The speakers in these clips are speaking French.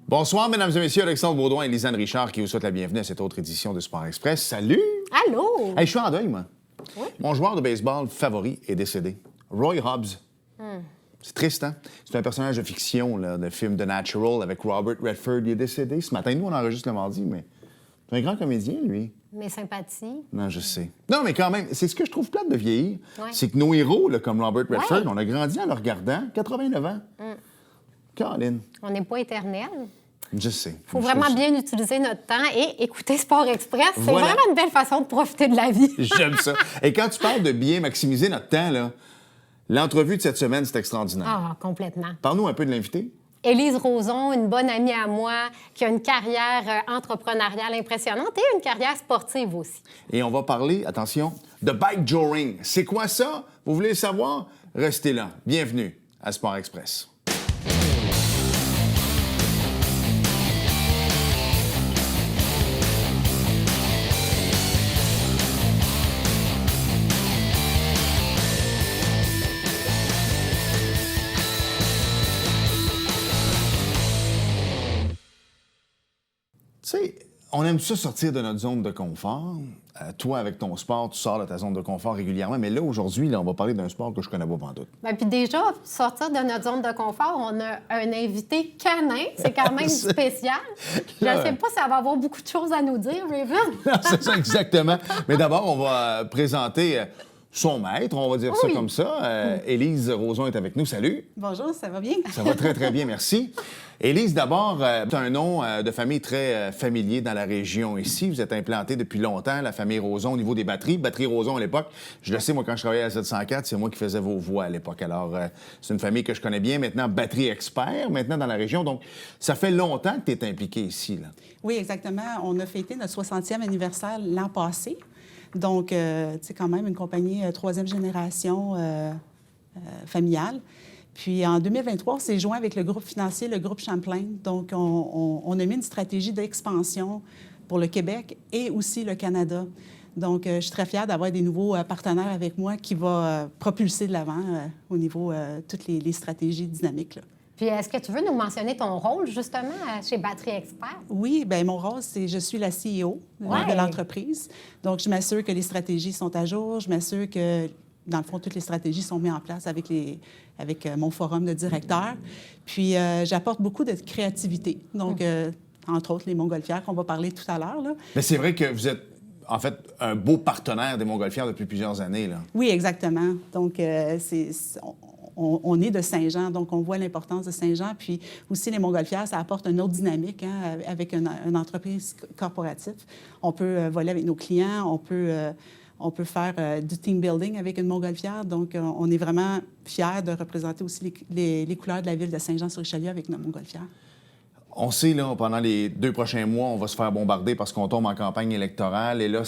Bonsoir, mesdames et messieurs. Alexandre Baudouin et Lisanne Richard qui vous souhaitent la bienvenue à cette autre édition de Sport Express. Salut! Allô! Hey, je suis en deuil, moi. Oui? Mon joueur de baseball favori est décédé. Roy Hobbs. C'est triste, hein? C'est un personnage de fiction, là, de film The Natural avec Robert Redford. Il est décédé ce matin. Nous, on enregistre le mardi, mais c'est un grand comédien, lui. Mes sympathies. Non, je sais. Non, mais quand même, c'est ce que je trouve plate de vieillir. Ouais. C'est que nos héros, là, comme Robert Redford, Ouais. on a grandi en le regardant. 89 ans. Caroline, On n'est pas éternel. je sais. Il faut vraiment bien utiliser notre temps et écouter Sport Express. C'est Voilà. vraiment une belle façon de profiter de la vie. J'aime ça. Et quand tu parles de bien maximiser notre temps, là, l'entrevue de cette semaine, c'est extraordinaire. Ah, complètement. Parle-nous un peu de l'invité. Élise Roson, une bonne amie à moi, qui a une carrière entrepreneuriale impressionnante et une carrière sportive aussi. Et on va parler, attention, de bike joring. C'est quoi ça? Vous voulez le savoir? Restez là. Bienvenue à Sport Express. Tu sais, on aime ça sortir de notre zone de confort. Toi, avec ton sport, tu sors de ta zone de confort régulièrement. Mais là, aujourd'hui, là, on va parler d'un sport que je connais pas pantoute. Bien, puis déjà, sortir de notre zone de confort, on a un invité canin. C'est quand même spécial. Je ne sais pas si ça va avoir beaucoup de choses à nous dire, Raven. C'est ça, exactement. Mais d'abord, on va présenter son maître, on va dire ça Oui. comme ça. Élise Roson est avec nous. Salut. Bonjour, ça va bien? Ça va très, très bien, merci. Élise, d'abord, c'est un nom de famille très familier dans la région ici. Vous êtes implanté depuis longtemps, la famille Roson, au niveau des batteries. Batterie Roson, à l'époque, je le sais, moi, quand je travaillais à 704, c'est moi qui faisais vos voix à l'époque. Alors, c'est une famille que je connais bien. Maintenant, Batterie Expert, maintenant dans la région. Donc, ça fait longtemps que tu es impliqué ici, là. Oui, exactement. On a fêté notre 60e anniversaire l'an passé. Donc, c'est quand même une compagnie troisième génération familiale. Puis, en 2023, on s'est joint avec le groupe financier, le groupe Champlain. Donc, on a mis une stratégie d'expansion pour le Québec et aussi le Canada. Donc, je suis très fière d'avoir des nouveaux partenaires avec moi qui vont propulser de l'avant au niveau de toutes les stratégies dynamiques, là. Puis, est-ce que tu veux nous mentionner ton rôle, justement, chez Batterie Expert? Oui, bien, mon rôle, c'est je suis la CEO Ouais. de l'entreprise. Donc, je m'assure que les stratégies sont à jour. Je m'assure que, dans le fond, toutes les stratégies sont mises en place avec mon forum de directeurs. Puis, j'apporte beaucoup de créativité. Donc, entre autres, les montgolfières qu'on va parler tout à l'heure, là. Mais c'est vrai que vous êtes, en fait, un beau partenaire des Montgolfières depuis plusieurs années, là. Oui, exactement. Donc, on est de Saint-Jean, donc on voit l'importance de Saint-Jean. Puis aussi, les montgolfières, ça apporte une autre dynamique, hein, avec une entreprise corporative. On peut voler avec nos clients, on peut faire du team building avec une montgolfière. Donc, on est vraiment fiers de représenter aussi les couleurs de la ville de Saint-Jean-sur-Richelieu avec notre montgolfière. On sait, là, pendant les 2 prochains mois, on va se faire bombarder parce qu'on tombe en campagne électorale. Et là,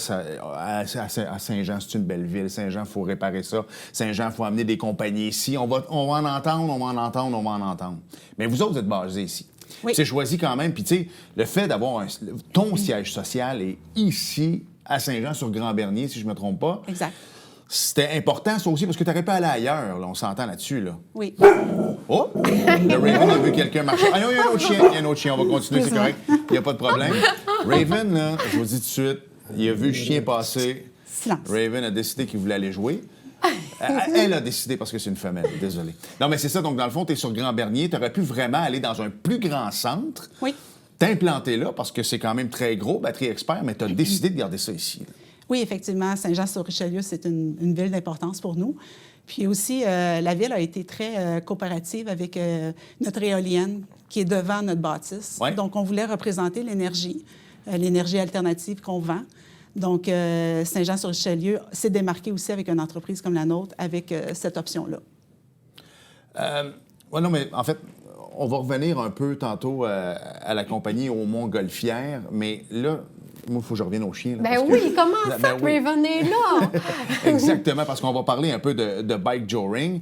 à Saint-Jean, c'est une belle ville. Saint-Jean, il faut réparer ça. Saint-Jean, il faut amener des compagnies ici. On va en entendre. Mais vous autres, vous êtes basés ici. Oui. C'est choisi quand même. Puis, tu sais, le fait d'avoir ton siège social est ici, à Saint-Jean-sur-Grand-Bernier, si je ne me trompe pas. Exact. C'était important, ça aussi, parce que tu n'aurais pas aller ailleurs. Là, on s'entend là-dessus, là. Oui. Oh! Le Raven a vu quelqu'un marcher. Ah non, il y a un autre chien. On va continuer, c'est correct. Il n'y a pas de problème. Raven, là, je vous dis tout de suite, il a vu le chien passer. Silence. Raven a décidé qu'il voulait aller jouer. Elle a décidé parce que c'est une femelle, désolé. Non, mais c'est ça. Donc, dans le fond, tu es sur Grand-Bernier. Tu aurais pu vraiment aller dans un plus grand centre. Oui. T'implanter là parce que c'est quand même très gros, Batterie Expert, mais tu as décidé de garder ça ici, là. Oui, effectivement, Saint-Jean-sur-Richelieu, c'est une ville d'importance pour nous. Puis aussi, la ville a été très coopérative avec notre éolienne qui est devant notre bâtisse. Ouais. Donc, on voulait représenter l'énergie alternative qu'on vend. Donc, Saint-Jean-sur-Richelieu s'est démarqué aussi avec une entreprise comme la nôtre avec cette option-là. Oui, non, mais en fait, on va revenir un peu tantôt à la compagnie au Montgolfière, mais là, moi, il faut que je revienne au chien. Là, Ben parce que- oui, comment ça Ben que oui. Raven est là? Exactement, parce qu'on va parler un peu de bike joring.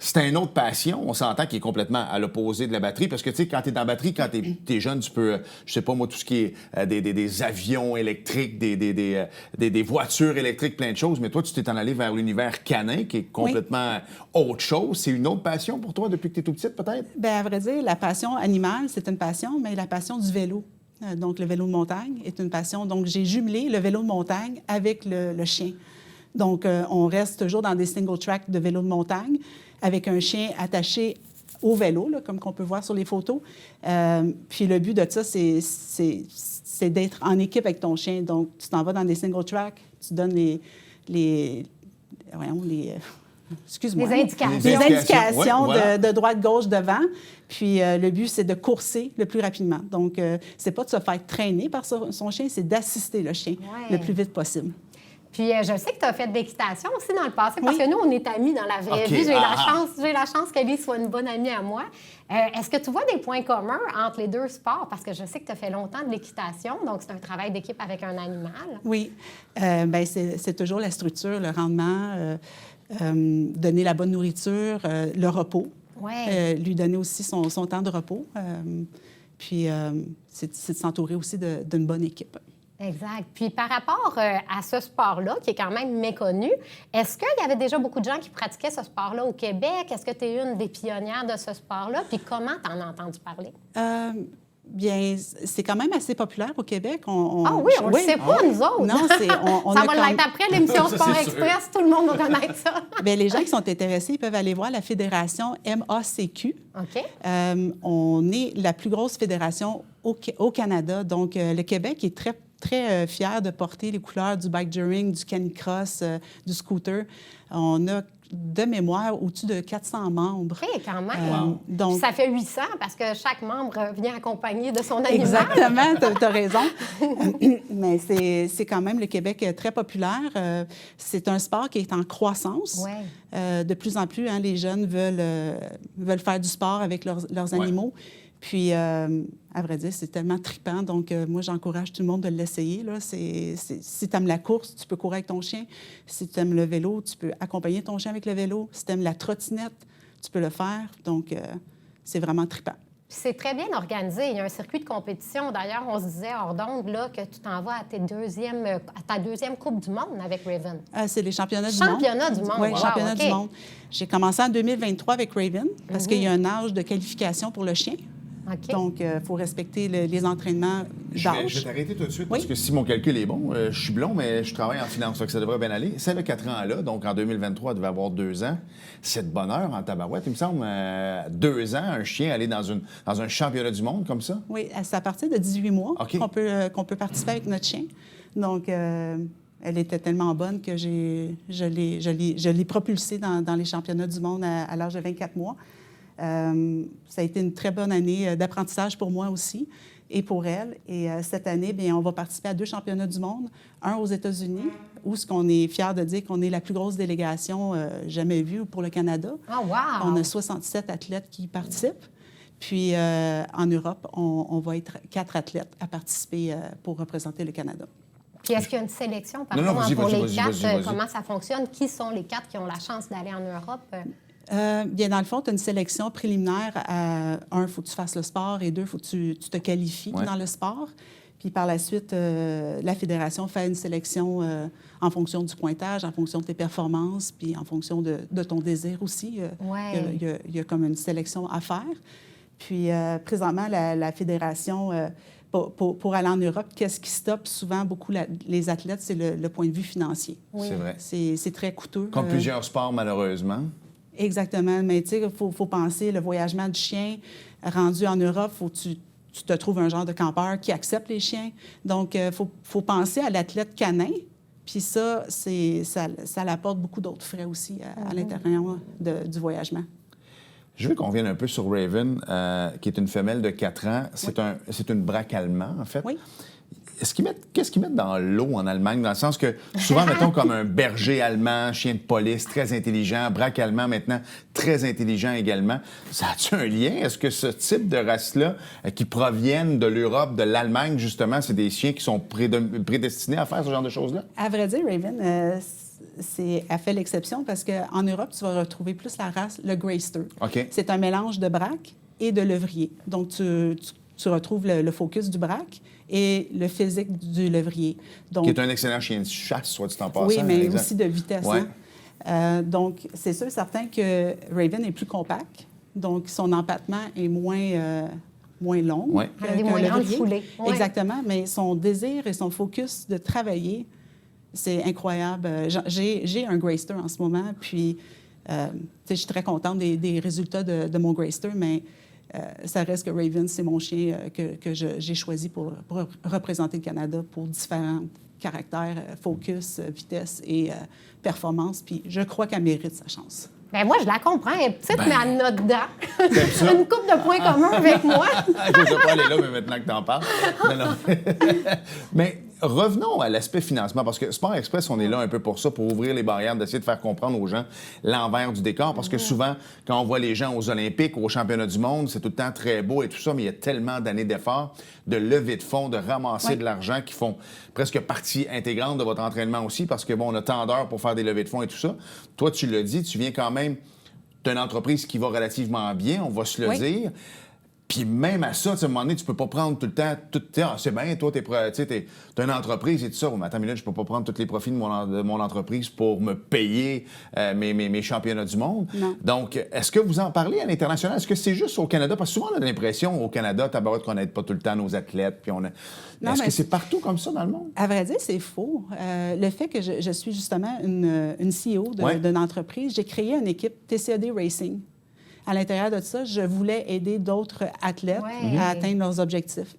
C'est une autre passion, on s'entend, qui est complètement à l'opposé de la batterie. Parce que, tu sais, quand tu es dans la batterie, quand tu es jeune, tu peux, je sais pas moi, tout ce qui est des avions électriques, des voitures électriques, plein de choses. Mais toi, tu t'es en allé vers l'univers canin, qui est complètement autre chose. C'est une autre passion pour toi depuis que tu es tout petite, peut-être? Bien, à vrai dire, la passion animale, c'est une passion, mais la passion du vélo, donc le vélo de montagne, est une passion. Donc, j'ai jumelé le vélo de montagne avec le chien. Donc, on reste toujours dans des single tracks de vélo de montagne avec un chien attaché au vélo, là, comme qu'on peut voir sur les photos. Puis le but de ça, c'est d'être en équipe avec ton chien. Donc, tu t'en vas dans des single tracks, tu donnes excuse-moi. Les indications. Les indications voilà. de droite-gauche devant. Puis le but, c'est de courser le plus rapidement. Donc, c'est pas de se faire traîner par son chien, c'est d'assister le chien le plus vite possible. Puis je sais que tu as fait de l'équitation aussi dans le passé, parce que nous, on est amis dans la vraie vie. J'ai la chance qu'Élise soit une bonne amie à moi. Est-ce que tu vois des points communs entre les deux sports? Parce que je sais que tu as fait longtemps de l'équitation, donc c'est un travail d'équipe avec un animal. Oui. Bien, c'est toujours la structure, le rendement, donner la bonne nourriture, le repos. Ouais. Lui donner aussi son temps de repos. Puis c'est de s'entourer aussi d'une bonne équipe. Exact. Puis par rapport à ce sport-là, qui est quand même méconnu, est-ce qu'il y avait déjà beaucoup de gens qui pratiquaient ce sport-là au Québec? Est-ce que tu es une des pionnières de ce sport-là? Puis comment tu en as entendu parler? Bien, c'est quand même assez populaire au Québec. Ah oui, on ne le sait pas, nous autres. Non, ça va l'être après l'émission Sport Express. Tout le monde va connaître ça. Bien, les gens qui sont intéressés, ils peuvent aller voir la fédération MACQ. OK. On est la plus grosse fédération au Canada. Donc, le Québec est très fier de porter les couleurs du bike-touring, du canicross, du scooter. On a, de mémoire, au-dessus de 400 membres. OK, quand même. Donc, ça fait 800 parce que chaque membre vient accompagné de son animal. Exactement, tu as raison. Mais c'est quand même le Québec très populaire. C'est un sport qui est en croissance. Ouais. De plus en plus, les jeunes veulent faire du sport avec leurs animaux. Puis, à vrai dire, c'est tellement trippant. Donc, moi, j'encourage tout le monde de l'essayer. Si tu aimes la course, tu peux courir avec ton chien. Si tu aimes le vélo, tu peux accompagner ton chien avec le vélo. Si tu aimes la trottinette, tu peux le faire. Donc, c'est vraiment trippant. C'est très bien organisé. Il y a un circuit de compétition. D'ailleurs, on se disait hors d'onde là, que tu t'en vas à ta deuxième Coupe du monde avec Raven. C'est les championnats du monde. Championnats du monde. Oui, wow, championnats okay. du monde. J'ai commencé en 2023 avec Raven parce qu'il y a un âge de qualification pour le chien. Okay. Donc, il faut respecter les entraînements d'âge. Je vais t'arrêter tout de suite parce que si mon calcul est bon, je suis blond, mais je travaille en finance, donc ça devrait bien aller. Celle de 4 ans là, donc en 2023, elle devait avoir 2 ans. C'est de bonheur en tabarouette, il me semble. 2 ans, un chien aller dans un championnat du monde comme ça? Oui, c'est à partir de 18 mois okay. qu'on peut participer avec notre chien. Donc, elle était tellement bonne que je l'ai propulsée dans les championnats du monde à l'âge de 24 mois. Ça a été une très bonne année d'apprentissage pour moi aussi et pour elle. Et cette année, bien, on va participer à 2 championnats du monde, un aux États-Unis, où ce qu'on est fiers de dire qu'on est la plus grosse délégation jamais vue pour le Canada. Oh, wow! On a 67 athlètes qui participent. Puis en Europe, on va être 4 athlètes à participer pour représenter le Canada. Puis est-ce qu'il y a une sélection, par contre, pour les 4? Comment ça fonctionne? Qui sont les 4 qui ont la chance d'aller en Europe? Bien, dans le fond, tu as une sélection préliminaire à 1, il faut que tu fasses le sport, et 2, il faut que tu te qualifies dans le sport. Puis par la suite, la fédération fait une sélection en fonction du pointage, en fonction de tes performances, puis en fonction de ton désir aussi. Il y a comme une sélection à faire. Puis présentement, la fédération, pour aller en Europe, qu'est-ce qui stoppe souvent beaucoup les athlètes, c'est le point de vue financier. Oui. C'est vrai. C'est très coûteux. Comme plusieurs sports, malheureusement. Exactement. Mais tu sais, il faut penser, le voyagement du chien, rendu en Europe, il faut que tu te trouves un genre de campeur qui accepte les chiens. Donc, il faut penser à l'athlète canin. Puis ça apporte beaucoup d'autres frais aussi à l'intérieur du voyagement. Je veux qu'on revienne un peu sur Raven, qui est une femelle de 4 ans. C'est une braque allemand, en fait. Oui. Qu'est-ce qu'ils mettent dans l'eau en Allemagne? Dans le sens que, souvent, mettons comme un berger allemand, chien de police, très intelligent, braque allemand maintenant, très intelligent également. Ça a-tu un lien? Est-ce que ce type de race-là, qui proviennent de l'Europe, de l'Allemagne, justement, c'est des chiens qui sont prédestinés à faire ce genre de choses-là? À vrai dire, Raven, elle fait l'exception parce qu'en Europe, tu vas retrouver plus la race, le Greyster. OK. C'est un mélange de braque et de levrier. Donc, tu retrouves le focus du braque et le physique du levrier. Donc, qui est un excellent chien de chasse, soit dit en passant. oui, mais exact. aussi de vitesse. Ouais. Donc, c'est sûr certain que Raven est plus compact. Donc, son empattement est moins long. Ouais. Elle a des moins grandes foulées. Ouais. Exactement, mais son désir et son focus de travailler, c'est incroyable. J'ai un Greyster en ce moment, puis je suis très contente des résultats de mon Greyster, mais ça reste que Raven, c'est mon chien que j'ai choisi pour représenter le Canada pour différents caractères, focus, vitesse et performance. Puis je crois qu'elle mérite sa chance. Bien, moi, je la comprends. Elle est petite, mais elle en a dedans. Une couple de points communs avec moi. Je ne vais pas aller là, mais maintenant que tu en parles. Non. Mais revenons à l'aspect financement, parce que Sport Express, on est là un peu pour ça, pour ouvrir les barrières, d'essayer de faire comprendre aux gens l'envers du décor, parce que souvent, quand on voit les gens aux Olympiques ou aux Championnats du monde, c'est tout le temps très beau et tout ça, mais il y a tellement d'années d'efforts, de levée de fonds, de ramasser de l'argent qui font presque partie intégrante de votre entraînement aussi, parce que, bon, on a tant d'heures pour faire des levées de fonds et tout ça. Toi, tu l'as dit, tu viens quand même d'une entreprise qui va relativement bien, on va se le dire. Puis même à ça, à un moment donné, tu peux pas prendre tout le temps... c'est bien, toi, t'es une entreprise et tout ça. Mais attends une minute, je peux pas prendre tous les profits de mon entreprise pour me payer mes championnats du monde. Non. Donc, est-ce que vous en parlez à l'international? Est-ce que c'est juste au Canada? Parce que souvent, on a l'impression, au Canada, tabarouette qu'on n'aide pas tout le temps nos athlètes. Puis est-ce que c'est partout comme ça dans le monde? À vrai dire, c'est faux. Le fait que je suis justement une CEO d'une entreprise, j'ai créé une équipe TCAD Racing. À l'intérieur de ça, je voulais aider d'autres athlètes à atteindre leurs objectifs.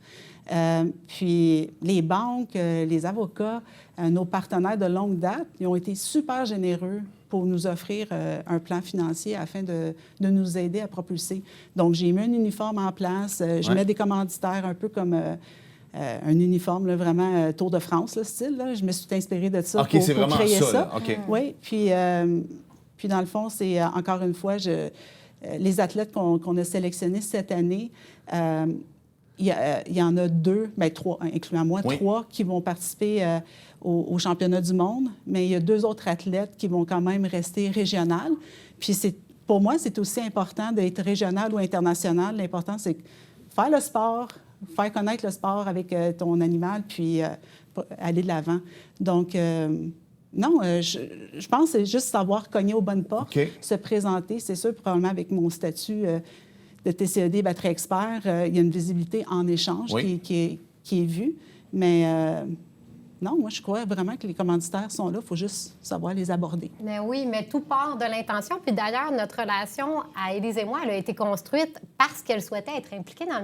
Puis les banques, les avocats, nos partenaires de longue date, ils ont été super généreux pour nous offrir un plan financier afin de nous aider à propulser. Donc, j'ai mis un uniforme en place. Je mets des commanditaires un peu comme... un uniforme, là, vraiment Tour de France, le style. Là. Je me suis inspirée de ça pour créer ça. OK. Oui, puis dans le fond, c'est encore une fois, les athlètes qu'on a sélectionnés cette année, il y en a 2, bien 3, incluant moi, 3 qui vont participer au championnat du monde, mais il y a 2 autres athlètes qui vont quand même rester régionales. Puis pour moi, c'est aussi important d'être régional ou international. L'important, c'est faire le sport, faire connaître le sport avec ton animal, puis aller de l'avant. Donc, non, je pense que c'est juste savoir cogner aux bonnes portes, se présenter. C'est sûr, probablement avec mon statut de TCAD batterie expert, il y a une visibilité en échange qui est vue. Mais non, moi, je crois vraiment que les commanditaires sont là. Il faut juste savoir les aborder. Mais oui, mais tout part de l'intention. Puis d'ailleurs, notre relation à Élise et moi, elle a été construite parce qu'elle souhaitait être impliquée dans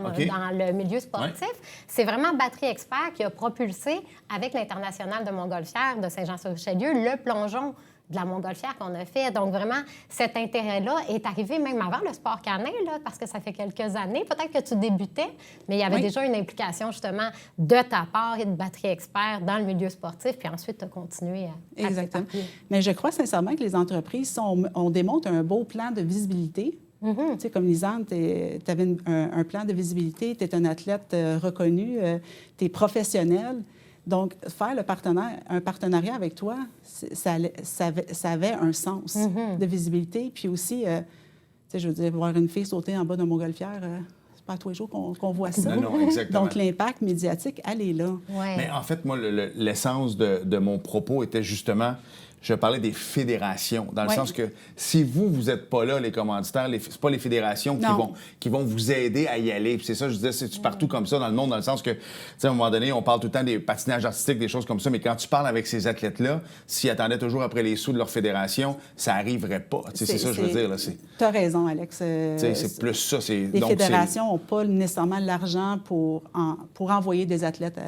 le milieu sportif. C'est vraiment Batterie Expert qui a propulsé, avec l'International de Montgolfière de Saint-Jean-sur-Richelieu, le plongeon de la montgolfière qu'on a fait. Donc, vraiment, cet intérêt-là est arrivé même avant le sport canin, là, parce que ça fait quelques années. Peut-être que tu débutais, mais il y avait déjà une implication, justement, de ta part et de Batterie Expert dans le milieu sportif, puis ensuite, tu as continué à Exactement. Mais je crois sincèrement que les entreprises, on démontre un beau plan de visibilité. Tu sais, comme Lisanne, tu avais un plan de visibilité, tu es un athlète reconnu, tu es professionnel. Donc, faire un partenariat avec toi, ça avait un sens de visibilité. Puis aussi, tu sais, je veux dire, voir une fille sauter en bas d'un montgolfière, c'est pas à tous les jours qu'on voit ça. Non, exactement. Donc, l'impact médiatique, elle est là. Ouais. Mais en fait, moi, l'essence de mon propos était justement... Je parlais des fédérations, dans le sens que si vous n'êtes pas là, les commanditaires, c'est pas les fédérations qui vont vous aider à y aller. Puis c'est ça, je disais, c'est partout comme ça dans le monde, dans le sens que, tu sais, à un moment donné, on parle tout le temps des patinages artistiques, des choses comme ça, mais quand tu parles avec ces athlètes-là, s'ils attendaient toujours après les sous de leur fédération, ça n'arriverait pas. Tu sais, c'est ça, je veux dire. Tu as raison, Alex. C'est plus ça. Les fédérations n'ont pas nécessairement l'argent pour envoyer des athlètes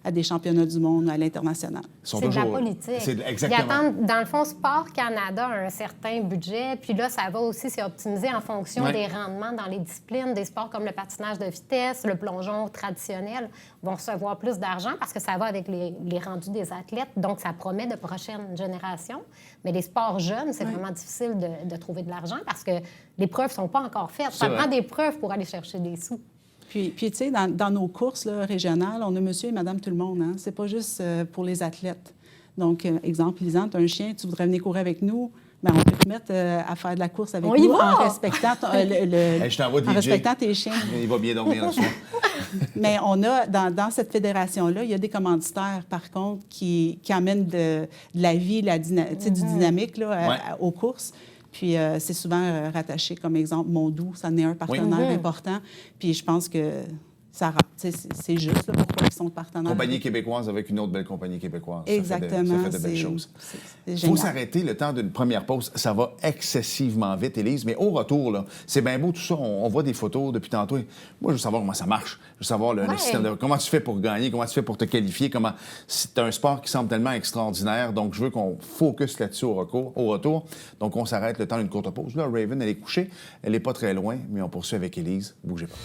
à des championnats du monde à l'international. C'est de la politique. Exactement. Dans le fond, Sport Canada a un certain budget, puis là, ça va aussi s'optimiser en fonction des rendements dans les disciplines, des sports comme le patinage de vitesse, le plongeon traditionnel vont recevoir plus d'argent parce que ça va avec les rendus des athlètes, donc ça promet de prochaines générations. Mais les sports jeunes, c'est vraiment difficile de trouver de l'argent parce que les preuves ne sont pas encore faites. Ça prend des preuves pour aller chercher des sous. Puis tu sais, dans nos courses là, régionales, on a monsieur et madame tout le monde. Hein? C'est pas juste pour les athlètes. Donc, exemple, Lisanne, tu as un chien, tu voudrais venir courir avec nous, bien, on peut te mettre à faire de la course avec On y nous va! en respectant, Je t'envoie en DJ. respectant tes chiens. Il va bien dormir le soir. Mais on a, dans cette fédération-là, il y a des commanditaires, par contre, qui amènent de la vie, du dynamique là, aux courses. Puis c'est souvent rattaché, comme exemple, Mondou, ça en est un partenaire important. Puis je pense que c'est juste là, pourquoi ils sont partenaires. Compagnie québécoise avec une autre belle compagnie québécoise. Exactement. Ça fait de belles choses. C'est Il génial. faut s'arrêter le temps d'une première pause. Ça va excessivement vite, Élise. Mais au retour, là, c'est bien beau tout ça. On voit des photos depuis tantôt. Moi, je veux savoir comment ça marche. Je veux savoir le système comment tu fais pour gagner, comment tu fais pour te qualifier. C'est un sport qui semble tellement extraordinaire. Donc, je veux qu'on focus là-dessus au retour. Donc, on s'arrête le temps d'une courte pause. Là, Raven, elle est couchée. Elle n'est pas très loin, mais on poursuit avec Élise. Bougez pas.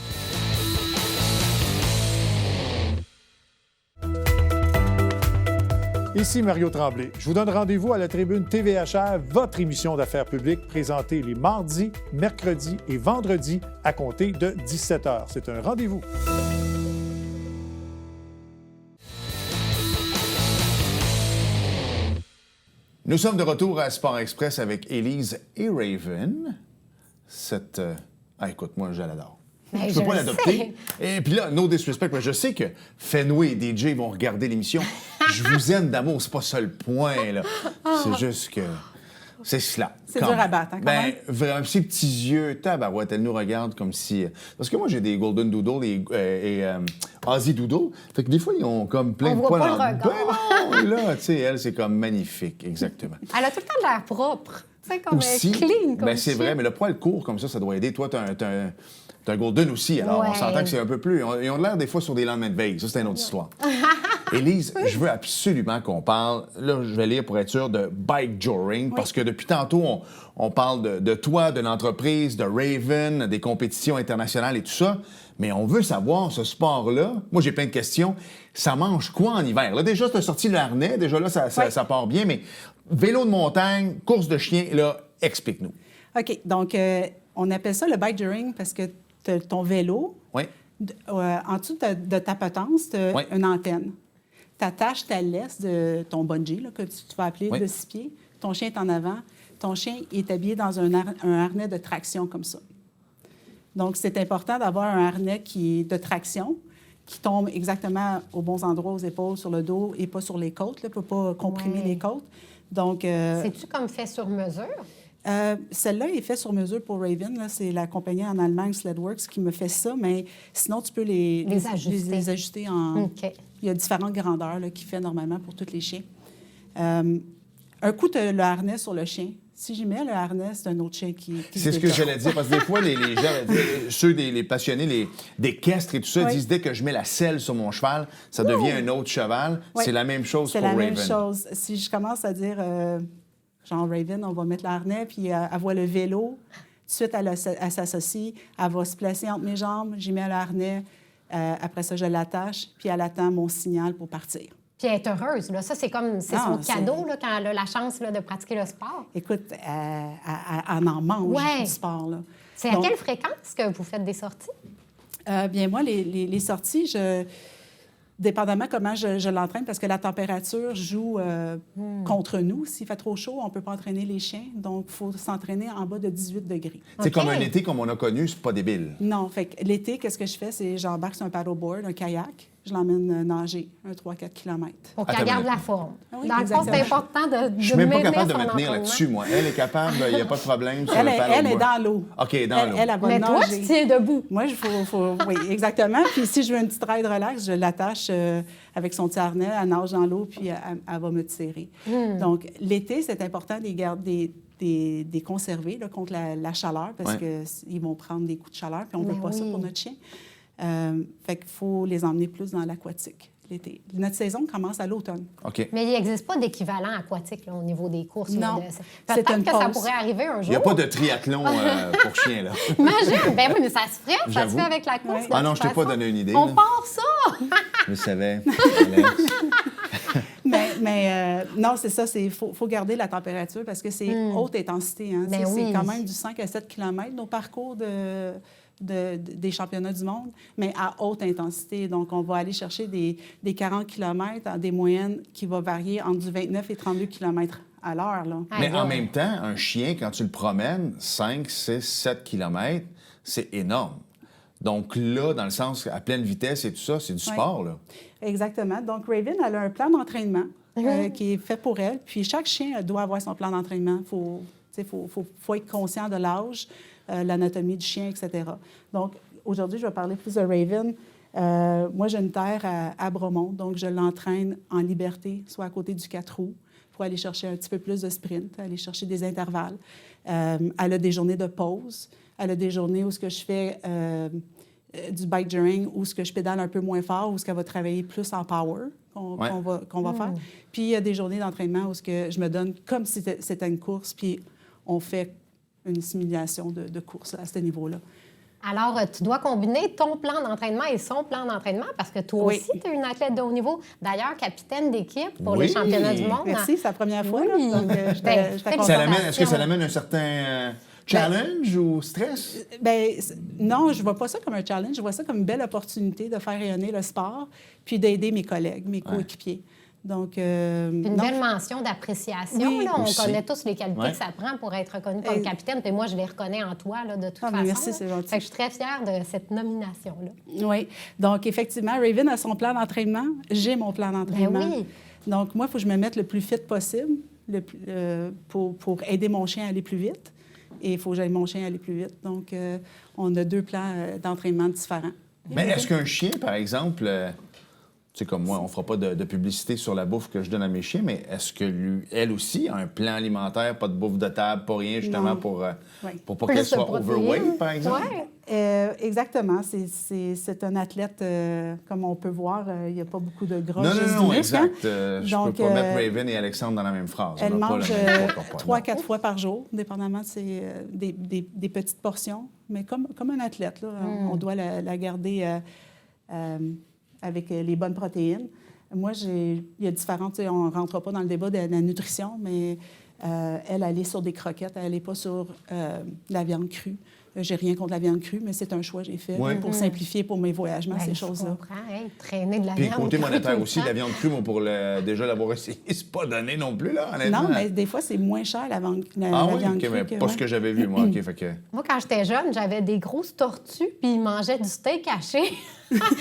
Ici Mario Tremblay. Je vous donne rendez-vous à la tribune TVHR, votre émission d'affaires publiques présentée les mardis, mercredis et vendredis à compter de 17h. C'est un rendez-vous. Nous sommes de retour à Sport Express avec Élise et Raven. Écoute, moi, je l'adore. Mais Je peux je pas le l'adopter. Et puis là, no disrespect, je sais que Fenway et DJ vont regarder l'émission. Je vous aime d'amour, c'est pas ça le point, là. C'est juste que... C'est cela. C'est dur à battre, hein, quand même. Vraiment, ces petits yeux, tabarouette, elle nous regarde comme si... Parce que moi, j'ai des Golden Doodle et Aussie Doodle. Fait que des fois, ils ont comme plein On de voit poils pas le en... regard. Ben non, là, tu sais, elle, c'est comme magnifique, exactement. Elle a tout le temps de l'air propre. Tu sais, comme Aussi, clean, comme c'est chien. vrai, mais le poil court comme ça doit aider. Toi, t'as un Golden aussi, alors on Ouais. s'entend que c'est un peu plus... Ils ont l'air des fois sur des lendemains de veille. Ça, c'est une autre histoire. Élise, je veux absolument qu'on parle, là, je vais lire pour être sûr, de bike joring, parce que depuis tantôt, on parle de toi, de l'entreprise, de Raven, des compétitions internationales et tout ça, mais on veut savoir, ce sport-là, moi j'ai plein de questions, ça mange quoi en hiver? Là, déjà, tu as sorti le harnais, déjà là, ça part bien, mais vélo de montagne, course de chien, là, explique-nous. OK. Donc, on appelle ça le bike joring parce que tu as ton vélo. Oui. En dessous de ta potence, tu as Oui. une antenne. Tu attaches ta laisse de ton bungee, là, que tu vas appeler Oui. de 6 pieds. Ton chien est en avant. Ton chien est habillé dans un harnais de traction comme ça. Donc, c'est important d'avoir un harnais de traction qui tombe exactement aux bons endroits, aux épaules, sur le dos et pas sur les côtes. Il ne peut pas comprimer Ouais. les côtes. Donc, C'est-tu comme fait sur mesure? celle-là est faite sur mesure pour Raven. Là. C'est la compagnie en Allemagne, Sledworks, qui me fait ça. Mais sinon, tu peux les ajuster en... OK. Il y a différentes grandeurs là, qu'il fait normalement pour tous les chiens. Un coup, tu as le harnais sur le chien. Si j'y mets le harnais, c'est un autre chien qui C'est ce que j'allais dire, parce que des fois, les gens, ceux des passionnés d'équestre et tout ça, Oui. disent dès que je mets la selle sur mon cheval, ça devient un autre cheval. Oui. C'est la même chose C'est pour la Raven. même chose. Si je commence à dire, genre Raven, on va mettre le harnais, puis elle voit le vélo, tout de suite, elle s'associe, elle va se placer entre mes jambes, j'y mets le harnais, après ça, je l'attache, puis elle attend mon signal pour partir. Puis elle est heureuse. Là. Ça, c'est comme Ah, son cadeau là, quand elle a la chance là, de pratiquer le sport. Écoute, elle en mange Ouais. du sport. Là. C'est à Donc, quelle fréquence que vous faites des sorties? bien, moi, les sorties, dépendamment comment je l'entraîne, parce que la température joue contre nous. S'il fait trop chaud, on ne peut pas entraîner les chiens. Donc, il faut s'entraîner en bas de 18 degrés. C'est OK. comme un été comme on a connu, c'est pas débile. Non, fait que l'été, qu'est-ce que je fais? C'est j'embarque sur un paddleboard, un kayak, je l'emmène nager, 3-4 km. Pour Attends qu'elle une garde la minute. forme. Ah oui, Dans le fond, c'est exactement. important de Je suis même pas maintenir capable de son me tenir entraînement. là-dessus, moi. Elle est capable, il n'y a pas de problème sur Elle le est paddleboard. dans l'eau. OK, dans l'eau. Elle va Mais toi, nager. tu tiens debout. Moi, oui, exactement. Puis si je veux une petite ride relax, je l'attache avec son petit harnais, elle nage dans l'eau, puis elle va me tirer. Donc, l'été, c'est important de les garder, des conserver là, contre la chaleur, parce qu'ils vont prendre des coups de chaleur, puis on ne veut Ben pas ça oui. pour notre chien. Fait qu'il faut les emmener plus dans l'aquatique l'été. Notre saison commence à l'automne. OK. Mais il n'existe pas d'équivalent aquatique là, au niveau des courses. là, Non. de- C'est Peut-être une que ça pause. pourrait arriver un Il jour. n'y a pas de triathlon pour chiens, là. Imagine! Ben oui, mais ça se ferait. Ça se J'avoue. fait avec la course. Oui. de Ah non, toute je t'ai pas façon. donné une idée, On là. part ça! Je le savais. Mais non, c'est ça, il faut garder la température parce que c'est haute intensité. Hein, Ben Tu sais, oui. C'est quand même du 5 à 7 km, nos parcours des championnats du monde, mais à haute intensité. Donc, on va aller chercher des 40 km à des moyennes qui vont varier entre du 29 et 32 km à l'heure. Là. Mais en même temps, un chien, quand tu le promènes, 5, 6, 7 km, c'est énorme. Donc là, dans le sens à pleine vitesse et tout ça, c'est du sport, là. Exactement. Donc, Raven, elle a un plan d'entraînement qui est fait pour elle. Puis chaque chien doit avoir son plan d'entraînement. Il faut être conscient de l'âge, l'anatomie du chien, etc. Donc, aujourd'hui, je vais parler plus de Raven. Moi, j'ai une terre à Bromont, donc je l'entraîne en liberté, soit à côté du 4 roues, pour aller chercher un petit peu plus de sprint, aller chercher des intervalles. Elle a des journées de pause. Elle a des journées où je fais du bike during, où je pédale un peu moins fort, où elle va travailler plus en power qu'on va faire. Puis il y a des journées d'entraînement où je me donne comme si c'était une course, puis on fait une simulation de course à ce niveau-là. Alors, tu dois combiner ton plan d'entraînement et son plan d'entraînement parce que toi aussi, tu es une athlète de haut niveau. D'ailleurs, capitaine d'équipe pour les championnats du monde. Merci, c'est la première fois. Là, donc, Est-ce que ça l'amène un certain challenge ou stress? Non, je ne vois pas ça comme un challenge. Je vois ça comme une belle opportunité de faire rayonner le sport puis d'aider mes collègues, mes coéquipiers. Donc, une belle mention d'appréciation. Oui, là. On aussi. connaît tous les qualités que ça prend pour être reconnu comme capitaine. Puis moi, je les reconnais en toi, là, de toute façon. Merci, c'est gentil. Fait que je suis très fière de cette nomination-là. Oui. Donc, effectivement, Raven a son plan d'entraînement. J'ai mon plan d'entraînement. Ben oui. Donc, moi, il faut que je me mette le plus fit possible pour aider mon chien à aller plus vite. Et il faut que j'aille mon chien aller plus vite. Donc, on a 2 plans d'entraînement différents. Mais est-ce qu'un chien, par exemple... Tu sais, comme moi, on ne fera pas de publicité sur la bouffe que je donne à mes chiens, mais est-ce que elle aussi a un plan alimentaire, pas de bouffe de table, pas rien, justement, pour pas qu'elle soit overweight, par exemple? Oui, exactement. C'est un athlète, comme on peut voir, il n'y a pas beaucoup de gras. Non, exact. Je ne peux pas mettre Raven et Alexandre dans la même phrase. Elle mange 3-4 fois par jour, dépendamment des petites portions. Mais comme un athlète, là, on doit la garder... avec les bonnes protéines. Moi, il y a différentes... On ne rentre pas dans le débat de la nutrition, mais elle est sur des croquettes, elle n'est pas sur la viande crue. J'ai rien contre la viande crue, mais c'est un choix que j'ai fait pour simplifier pour mes voyagements, ces choses-là. Je comprends, hein? Traîner de la Puis viande. côté monétaire aussi, la viande crue, moi, pour déjà l'avoir essayé, c'est pas donné non plus, là, honnêtement. Non, mais des fois, c'est moins cher, la viande crue. Mais pas ce que j'avais vu, moi. Fait que... Moi, quand j'étais jeune, j'avais des grosses tortues, puis ils mangeaient du steak haché.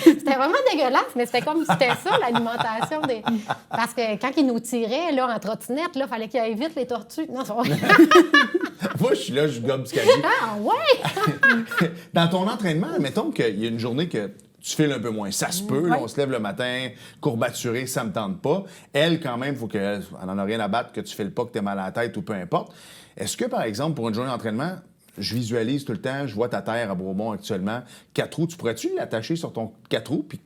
C'était vraiment dégueulasse, mais c'était comme c'était ça, l'alimentation. Parce que quand ils nous tiraient là, en trottinette, il fallait qu'ils aillent vite les tortues. Non, ça... Moi, je suis là, je gobe ce qu'elle dit. Ah, ouais! Dans ton entraînement, mettons qu'il y a une journée que tu files un peu moins. Ça se peut, là, on se lève le matin, courbaturé, ça me tente pas. Elle, quand même, il faut qu'elle n'en a rien à battre, que tu files pas, que tu es mal à la tête ou peu importe. Est-ce que, par exemple, pour une journée d'entraînement, je visualise tout le temps, je vois ta terre à Bromont actuellement, 4 roues, tu pourrais-tu l'attacher sur ton 4 roues, puis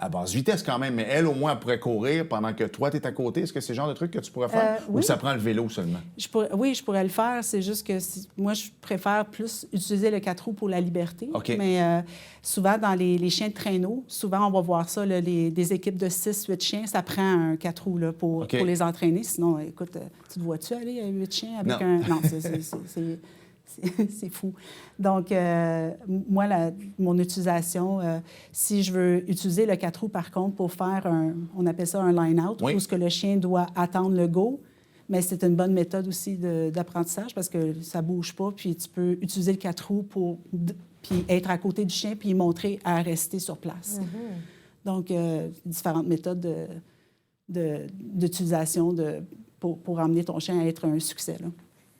à basse vitesse quand même, mais elle, au moins, elle pourrait courir pendant que toi, tu es à côté. Est-ce que c'est le genre de truc que tu pourrais faire? Ou ça prend le vélo seulement? Oui, je pourrais le faire. C'est juste que moi, je préfère plus utiliser le 4 roues pour la liberté. Okay. Mais souvent, dans les chiens de traîneau, souvent, on va voir ça, là, des équipes de 6-8 chiens, ça prend un 4 roues là, pour les entraîner. Sinon, écoute, tu te vois-tu aller à 8 chiens avec un... Non, c'est fou. Donc, moi, mon utilisation, si je veux utiliser le 4 roues, par contre, pour faire on appelle ça un line-out, où ce que le chien doit attendre le go, mais c'est une bonne méthode aussi d'apprentissage parce que ça ne bouge pas, puis tu peux utiliser le 4 roues pour puis être à côté du chien puis montrer à rester sur place. Donc, différentes méthodes d'utilisation pour emmener ton chien à être un succès, là.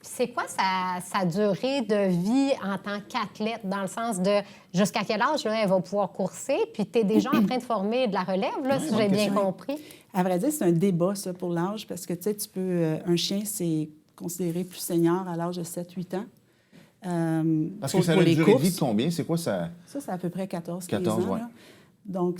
C'est quoi sa durée de vie en tant qu'athlète, dans le sens de jusqu'à quel âge là, elle va pouvoir courser? Puis tu es déjà en train de former de la relève, là, si j'ai bien compris. À vrai dire, c'est un débat, ça, pour l'âge, parce que, tu sais, un chien, c'est considéré plus senior à l'âge de 7-8 ans. Parce que ça a une durée de vie de combien? C'est quoi ça? Ça, c'est à peu près 14-15 ans. ouais. Là. Donc,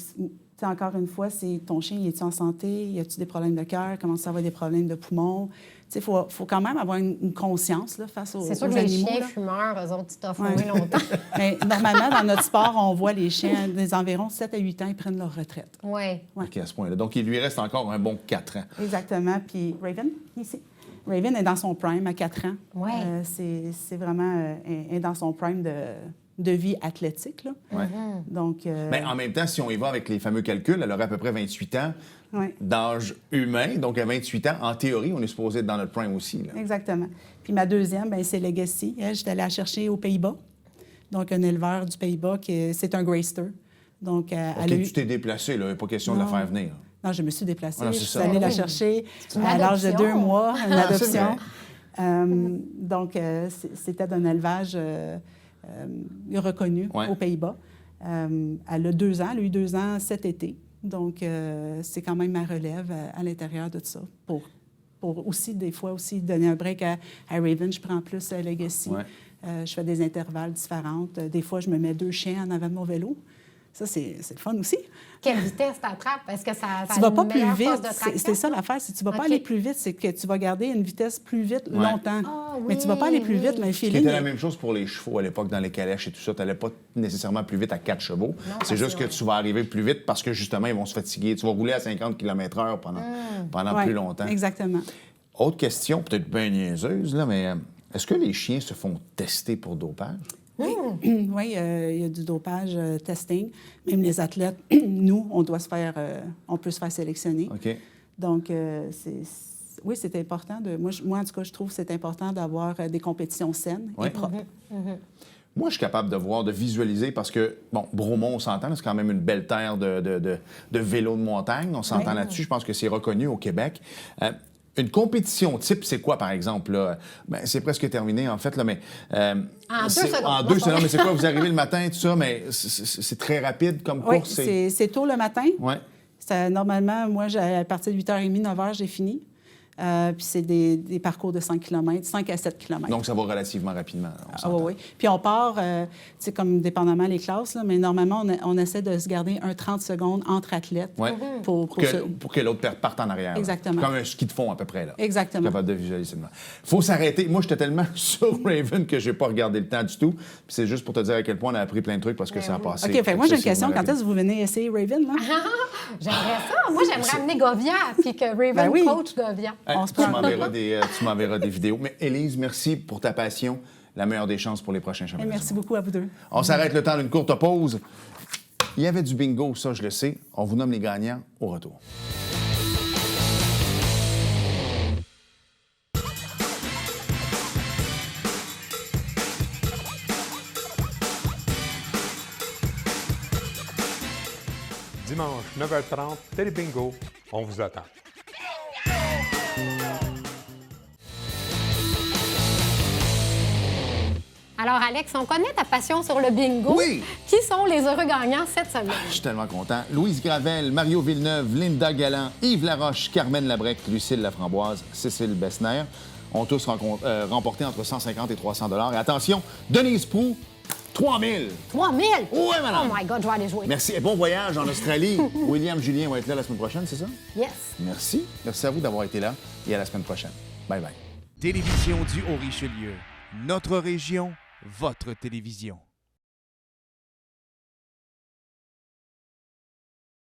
encore une fois, c'est ton chien, est-il en santé? Y a-t-il des problèmes de cœur? Comment ça va, des problèmes de poumons? Il faut quand même avoir une conscience là, face aux animaux. C'est sûr que les chiens fumeurs, eux autres, ils t'offrent longtemps. Mais normalement, dans notre sport, on voit les chiens des environ 7 à 8 ans, ils prennent leur retraite. Oui. OK, à ce point-là. Donc, il lui reste encore un bon 4 ans. Exactement. Puis Raven, ici. Raven est dans son prime à 4 ans. Oui. C'est vraiment est dans son prime de vie athlétique. Là. Ouais. Donc, Mais en même temps, si on y va avec les fameux calculs, elle aurait à peu près 28 ans d'âge humain. Donc, à 28 ans, en théorie, on est supposé être dans notre prime aussi. Là. Exactement. Puis ma deuxième, bien, c'est Legacy. J'étais allée la chercher aux Pays-Bas. Donc, un éleveur du Pays-Bas, c'est un Greyster. Donc, tu t'es déplacé, là. Il n'est pas question de la faire venir. Non, je me suis déplacée. Ah, je suis allée la chercher à l'âge de 2 mois, une Ah, adoption. Donc, c'était d'un élevage reconnu aux Pays-Bas. Elle a 2 ans. Elle a eu 2 ans cet été. Donc, c'est quand même ma relève à l'intérieur de tout ça. Pour aussi, des fois, aussi donner un break à Raven. Je prends plus Legacy. Ouais. Je fais des intervalles différents. Des fois, je me mets 2 chiens en avant de mon vélo. Ça, c'est le fun aussi. Quelle vitesse t'attrapes? Est-ce que ça tu vas pas plus vite. C'est ça l'affaire. Si tu vas pas aller plus vite, c'est que tu vas garder une vitesse plus vite longtemps. Ah, oui, mais tu vas pas aller plus vite. Mais le feeling... C'était la même chose pour les chevaux à l'époque, dans les calèches et tout ça. Tu n'allais pas nécessairement plus vite à 4 chevaux. C'est juste que tu vas arriver plus vite parce que, justement, ils vont se fatiguer. Tu vas rouler à 50 km/h pendant plus longtemps. Exactement. Autre question, peut-être bien niaiseuse, là, mais est-ce que les chiens se font tester pour dopage? Oui, il y a du dopage testing. Même les athlètes, nous, on peut se faire sélectionner. OK. Donc, oui, c'est important. Moi, en tout cas, je trouve que c'est important d'avoir des compétitions saines et propres. Moi, je suis capable de visualiser parce que, bon, Bromont, on s'entend, c'est quand même une belle terre de vélo de montagne. On s'entend là-dessus. Je pense que c'est reconnu au Québec. Une compétition type, c'est quoi, par exemple? Là? Ben, c'est presque terminé, en fait, là, mais... en 2 secondes. En 2 secondes, mais c'est quoi? Vous arrivez le matin, tout ça, mais c'est très rapide comme course? Oui, c'est tôt le matin. Oui. Normalement, moi, à partir de 8h30, 9h, j'ai fini. Puis c'est des parcours de 5 km, 5 à 7 km. Donc, ça va relativement rapidement. Oui. Puis on part, c'est comme dépendamment les classes, là, mais normalement, on essaie de se garder 30 secondes entre athlètes pour que l'autre parte en arrière. Exactement. Là. Comme un ski de fond, à peu près. Là. Exactement. Capable de visualiser. Il faut s'arrêter. Moi, j'étais tellement sur Raven que je n'ai pas regardé le temps du tout. Puis c'est juste pour te dire à quel point on a appris plein de trucs parce que ça a passé. OK, moi, j'ai une question. Quand est-ce que vous venez essayer Raven? Là? J'aimerais ça. Moi, j'aimerais amener Govia puis que Raven coach Govia. Tu m'enverras des vidéos. Mais Élise, merci pour ta passion. La meilleure des chances pour les prochains championnats. Merci beaucoup à vous deux. On s'arrête le temps d'une courte pause. Il y avait du bingo, ça, je le sais. On vous nomme les gagnants au retour. Dimanche, 9h30, Télé Bingo. On vous attend. Alors, Alex, on connaît ta passion sur le bingo. Oui. Qui sont les heureux gagnants cette semaine? Je suis tellement content. Louise Gravel, Mario Villeneuve, Linda Galland, Yves Laroche, Carmen Labrec, Lucille Laframboise, Cécile Bessner ont tous remporté entre 150 et 300 $. Et attention, Denise Proulx, 3 000. 3 000? Oui, madame. Oh my God, je vais aller jouer. Merci et bon voyage en Australie. William Julien va être là la semaine prochaine, c'est ça? Yes. Merci. Merci à vous d'avoir été là et à la semaine prochaine. Bye bye. Télévision du Haut-Richelieu. Notre région, votre télévision.